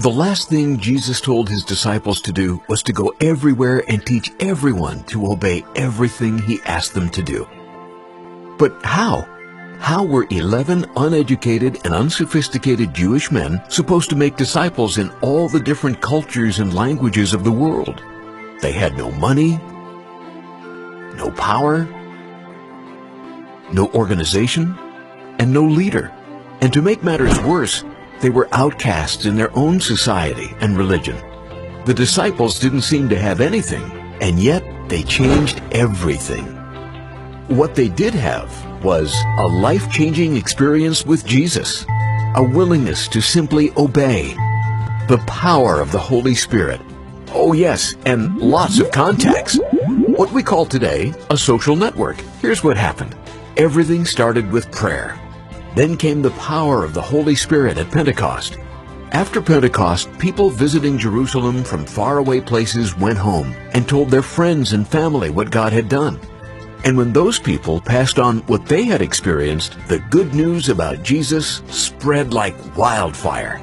The last thing Jesus told his disciples to do was to go everywhere and teach everyone to obey everything he asked them to do. But how? How were 11 uneducated and unsophisticated Jewish men supposed to make disciples in all the different cultures and languages of the world? They had no money, no power, no organization, and no leader. And to make matters worse, they were outcasts in their own society and religion. The disciples didn't seem to have anything, and yet they changed everything. What they did have was a life-changing experience with Jesus, a willingness to simply obey, the power of the Holy Spirit. Oh yes, and lots of contacts. What we call today a social network. Here's what happened. Everything started with prayer. Then came the power of the Holy Spirit at Pentecost. After Pentecost, people visiting Jerusalem from faraway places went home and told their friends and family what God had done. And when those people passed on what they had experienced, the good news about Jesus spread like wildfire.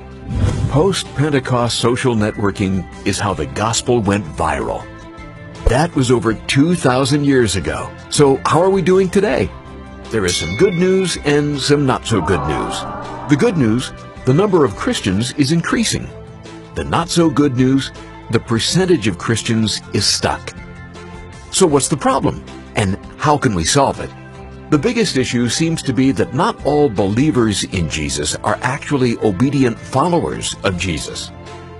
Post-Pentecost social networking is how the gospel went viral. That was over 2,000 years ago. So how are we doing today? There is some good news and some not so good news. The good news, the number of Christians is increasing. The not so good news, the percentage of Christians is stuck. So what's the problem? And how can we solve it? The biggest issue seems to be that not all believers in Jesus are actually obedient followers of Jesus.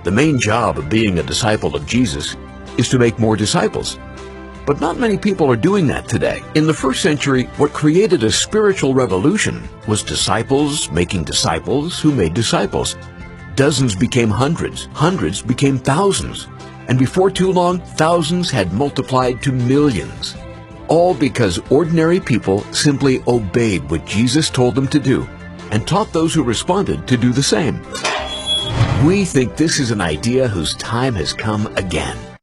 The main job of being a disciple of Jesus is to make more disciples. But not many people are doing that today. In the first century, what created a spiritual revolution was disciples making disciples who made disciples. Dozens became hundreds, hundreds became thousands, and before too long, thousands had multiplied to millions. All because ordinary people simply obeyed what Jesus told them to do and taught those who responded to do the same. We think this is an idea whose time has come again.